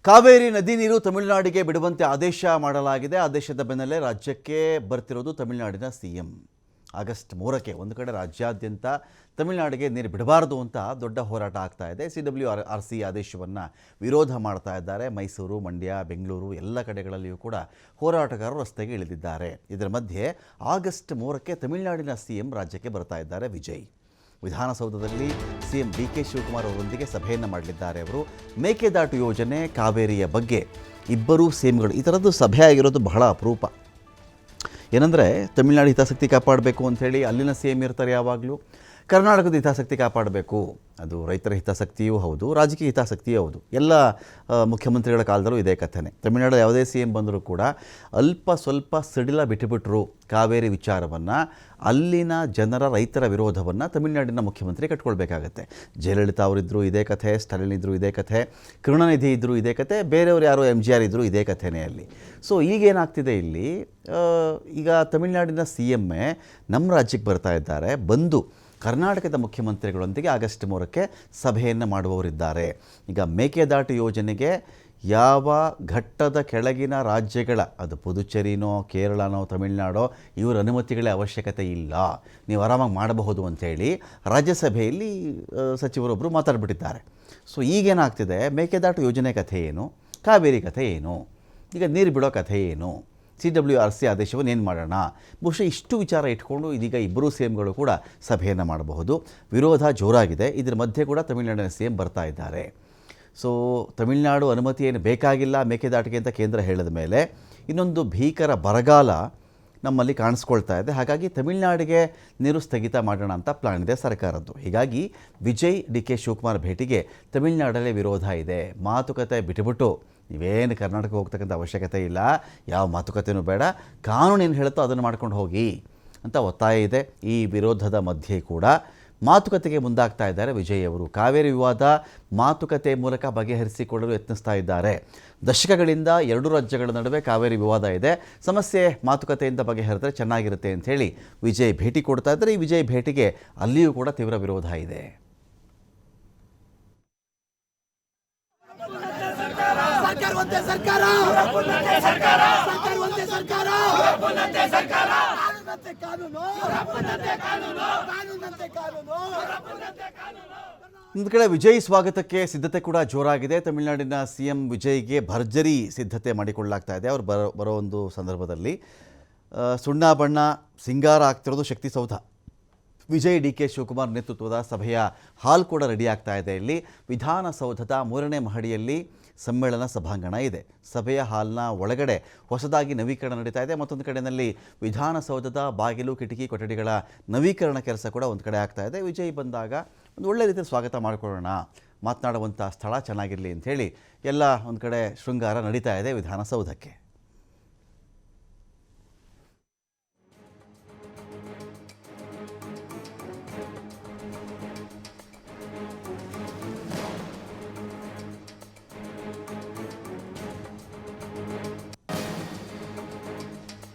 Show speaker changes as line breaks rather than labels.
ಕಾವೇರಿ ನದಿ ನೀರು ತಮಿಳುನಾಡಿಗೆ ಬಿಡುವಂತೆ ಆದೇಶ ಮಾಡಲಾಗಿದೆ. ಆದೇಶದ ಬೆನ್ನಲ್ಲೇ ರಾಜ್ಯಕ್ಕೆ ಬರ್ತಿರೋದು ತಮಿಳುನಾಡಿನ ಸಿಎಂ. ಆಗಸ್ಟ್ 3ಕ್ಕೆ ಒಂದು ಕಡೆ ರಾಜ್ಯಾದ್ಯಂತ ತಮಿಳುನಾಡಿಗೆ ನೀರು ಬಿಡಬಾರದು ಅಂತ ದೊಡ್ಡ ಹೋರಾಟ ಆಗ್ತಾ ಇದೆ. CWRC ಆದೇಶವನ್ನು ವಿರೋಧ ಮಾಡ್ತಾ ಇದ್ದಾರೆ. ಮೈಸೂರು, ಮಂಡ್ಯ, ಬೆಂಗಳೂರು ಎಲ್ಲ ಕಡೆಗಳಲ್ಲಿಯೂ ಕೂಡ ಹೋರಾಟಗಾರರು ರಸ್ತೆಗೆ ಇಳಿದಿದ್ದಾರೆ. ಇದರ ಮಧ್ಯೆ ಆಗಸ್ಟ್ 3ಕ್ಕೆ ತಮಿಳುನಾಡಿನ ಸಿಎಂ ರಾಜ್ಯಕ್ಕೆ ಬರ್ತಾ ಇದ್ದಾರೆ ವಿಜಯ್. ವಿಧಾನಸೌಧದಲ್ಲಿ ಸಿಎಂ DK ಶಿವಕುಮಾರ್ ಅವರೊಂದಿಗೆ ಸಭೆಯನ್ನು ಮಾಡಲಿದ್ದಾರೆ. ಅವರು ಮೇಕೆದಾಟು ಯೋಜನೆ, ಕಾವೇರಿಯ ಬಗ್ಗೆ ಇಬ್ಬರೂ ಸಿಎಂಗಳು ಈ ಥರದ್ದು ಸಭೆ ಆಗಿರೋದು ಬಹಳ ಅಪರೂಪ. ಏನಂದರೆ ತಮಿಳುನಾಡು ಹಿತಾಸಕ್ತಿ ಕಾಪಾಡಬೇಕು ಅಂಥೇಳಿ ಅಲ್ಲಿನ ಸಿಎಂ ಇರ್ತಾರೆ ಯಾವಾಗಲೂ. ಕರ್ನಾಟಕದ ಹಿತಾಸಕ್ತಿ ಕಾಪಾಡಬೇಕು, ಅದು ರೈತರ ಹಿತಾಸಕ್ತಿಯೂ ಹೌದು, ರಾಜಕೀಯ ಹಿತಾಸಕ್ತಿಯೂ ಹೌದು. ಎಲ್ಲ ಮುಖ್ಯಮಂತ್ರಿಗಳ ಕಾಲದಲ್ಲೂ ಇದೇ ಕಥೆನೇ. ತಮಿಳುನಾಡು ಯಾವುದೇ ಸಿಎಂ ಬಂದರೂ ಕೂಡ ಅಲ್ಪ ಸ್ವಲ್ಪ ಸಿಡಿಲ ಬಿಟ್ಟುಬಿಟ್ರು ಕಾವೇರಿ ವಿಚಾರವನ್ನು, ಅಲ್ಲಿನ ಜನರ ರೈತರ ವಿರೋಧವನ್ನು ತಮಿಳುನಾಡಿನ ಮುಖ್ಯಮಂತ್ರಿ ಕಟ್ಕೊಳ್ಬೇಕಾಗತ್ತೆ. ಜಯಲಲಿತಾ ಅವರಿದ್ದರು ಇದೇ ಕಥೆ, ಸ್ಟಾಲಿನ್ ಇದ್ದರು ಇದೇ ಕಥೆ, ಕರುಣಾನಿಧಿ ಇದ್ದರು ಇದೇ ಕಥೆ, ಬೇರೆಯವರು ಯಾರೋ MGR ಇದ್ದರು ಇದೇ ಕಥೆನೇ ಅಲ್ಲಿ. ಸೊ ಈಗೇನಾಗ್ತಿದೆ ಇಲ್ಲಿ, ಈಗ ತಮಿಳುನಾಡಿನ CMఏ ನಮ್ಮ ರಾಜ್ಯಕ್ಕೆ ಬರ್ತಾ ಇದ್ದಾರೆ. ಬಂದು ಕರ್ನಾಟಕದ ಮುಖ್ಯಮಂತ್ರಿಗಳೊಂದಿಗೆ ಆಗಸ್ಟ್ 3ಕ್ಕೆ ಸಭೆಯನ್ನು ಮಾಡುವವರಿದ್ದಾರೆ. ಈಗ ಮೇಕೆದಾಟು ಯೋಜನೆಗೆ ಯಾವ ಘಟ್ಟದ ಕೆಳಗಿನ ರಾಜ್ಯಗಳ, ಅದು ಪುದುಚೇರಿನೋ ಕೇರಳನೋ ತಮಿಳುನಾಡೋ, ಇವರ ಅನುಮತಿಗಳೇ ಅವಶ್ಯಕತೆ ಇಲ್ಲ, ನೀವು ಆರಾಮಾಗಿ ಮಾಡಬಹುದು ಅಂಥೇಳಿ ರಾಜ್ಯಸಭೆಯಲ್ಲಿ ಸಚಿವರೊಬ್ಬರು ಮಾತಾಡ್ಬಿಟ್ಟಿದ್ದಾರೆ. ಸೊ ಈಗೇನಾಗ್ತಿದೆ, ಮೇಕೆದಾಟು ಯೋಜನೆ ಕಥೆ ಏನು, ಕಾವೇರಿ ಕಥೆ ಏನು, ಈಗ ನೀರು ಬಿಡೋ ಕಥೆ ಏನು, CWRC ಆದೇಶವನ್ನು ಏನು ಮಾಡೋಣ, ಬಹುಶಃ ಇಷ್ಟು ವಿಚಾರ ಇಟ್ಕೊಂಡು ಇದೀಗ ಇಬ್ಬರೂ ಸಿಎಂಗಳು ಕೂಡ ಸಭೆಯನ್ನು ಮಾಡಬಹುದು. ವಿರೋಧ ಜೋರಾಗಿದೆ. ಇದರ ಮಧ್ಯೆ ಕೂಡ ತಮಿಳುನಾಡಿನ ಸಿಎಂ ಬರ್ತಾ ಇದ್ದಾರೆ. ಸೊ ತಮಿಳುನಾಡು ಅನುಮತಿ ಏನು ಬೇಕಾಗಿಲ್ಲ ಮೇಕೆದಾಟಿಗೆ ಅಂತ ಕೇಂದ್ರ ಹೇಳಿದ ಮೇಲೆ ಇನ್ನೊಂದು ಭೀಕರ ಬರಗಾಲ ನಮ್ಮಲ್ಲಿ ಕಾಣಿಸ್ಕೊಳ್ತಾ ಇದೆ. ಹಾಗಾಗಿ ತಮಿಳುನಾಡಿಗೆ ನೀರು ಸ್ಥಗಿತ ಮಾಡೋಣ ಅಂತ ಪ್ಲಾನ್ ಇದೆ ಸರ್ಕಾರದ್ದು. ಹೀಗಾಗಿ ವಿಜಯ್ DK ಶಿವಕುಮಾರ್ ಭೇಟಿಗೆ ತಮಿಳುನಾಡಲ್ಲೇ ವಿರೋಧ ಇದೆ. ಮಾತುಕತೆ ಬಿಟ್ಟುಬಿಟ್ಟು ನೀವೇನು ಕರ್ನಾಟಕಕ್ಕೆ ಹೋಗ್ತಕ್ಕಂಥ ಅವಶ್ಯಕತೆ ಇಲ್ಲ, ಯಾವ ಮಾತುಕತೆಯೂ ಬೇಡ, ಕಾನೂನು ಏನು ಹೇಳುತ್ತೋ ಅದನ್ನು ಮಾಡ್ಕೊಂಡು ಹೋಗಿ ಅಂತ ಒತ್ತಾಯ ಇದೆ. ಈ ವಿರೋಧದ ಮಧ್ಯೆ ಕೂಡ ಮಾತುಕತೆಗೆ ಮುಂದಾಗ್ತಾ ಇದ್ದಾರೆ ವಿಜಯ್ ಅವರು. ಕಾವೇರಿ ವಿವಾದ ಮಾತುಕತೆ ಮೂಲಕ ಬಗೆಹರಿಸಿಕೊಳ್ಳಲು ಯತ್ನಿಸ್ತಾ ಇದ್ದಾರೆ. ದಶಕಗಳಿಂದ ಎರಡೂ ರಾಜ್ಯಗಳ ನಡುವೆ ಕಾವೇರಿ ವಿವಾದ ಇದೆ, ಸಮಸ್ಯೆ ಮಾತುಕತೆಯಿಂದ ಬಗೆಹರಿದ್ರೆ ಚೆನ್ನಾಗಿರುತ್ತೆ ಅಂಥೇಳಿ ವಿಜಯ್ ಭೇಟಿ ಕೊಡ್ತಾ ಇದ್ದಾರೆ. ಈ ವಿಜಯ್ ಭೇಟಿಗೆ ಅಲ್ಲಿಯೂ ಕೂಡ ತೀವ್ರ ವಿರೋಧ ಇದೆ. ಒಂದು ಕಡೆ ವಿಜಯ್ ಸ್ವಾಗತಕ್ಕೆ ಸಿದ್ಧತೆ ಕೂಡ ಜೋರಾಗಿದೆ. ತಮಿಳುನಾಡಿನ CM ವಿಜಯ್ಗೆ ಭರ್ಜರಿ ಸಿದ್ಧತೆ ಮಾಡಿಕೊಳ್ಳಲಾಗ್ತಾ ಇದೆ. ಅವರು ಬರೋ ಒಂದು ಸಂದರ್ಭದಲ್ಲಿ ಸುಣ್ಣ ಬಣ್ಣ ಸಿಂಗಾರ ಆಗ್ತಿರೋದು ಶಕ್ತಿಸೌಧ. ವಿಜಯ್ DK ಶಿವಕುಮಾರ್ ನೇತೃತ್ವದ ಸಭೆಯ ಹಾಲ್ ಕೂಡ ರೆಡಿ ಆಗ್ತಾ ಇದೆ. ಇಲ್ಲಿ ವಿಧಾನಸೌಧದ 3ನೇ ಮಹಡಿಯಲ್ಲಿ ಸಮ್ಮೇಳನ ಸಭಾಂಗಣ ಇದೆ. ಸಭೆಯ ಹಾಲ್ನ ಒಳಗಡೆ ಹೊಸದಾಗಿ ನವೀಕರಣ ನಡೀತಾ ಇದೆ. ಮತ್ತೊಂದು ಕಡೆಯಲ್ಲಿ ವಿಧಾನಸೌಧದ ಬಾಗಿಲು ಕಿಟಕಿ ಕೊಠಡಿಗಳ ನವೀಕರಣ ಕೆಲಸ ಕೂಡ ಒಂದು ಕಡೆ ಆಗ್ತಾ ಇದೆ. ವಿಜಯ್ ಬಂದಾಗ ಒಂದು ಒಳ್ಳೆ ರೀತಿಯಲ್ಲಿ ಸ್ವಾಗತ ಮಾಡಿಕೊಳ್ಳೋಣ, ಮಾತನಾಡುವಂಥ ಸ್ಥಳ ಚೆನ್ನಾಗಿರಲಿ ಅಂಥೇಳಿ ಎಲ್ಲ ಒಂದು ಕಡೆ ಶೃಂಗಾರ ನಡೀತಾ ಇದೆ ವಿಧಾನಸೌಧಕ್ಕೆ.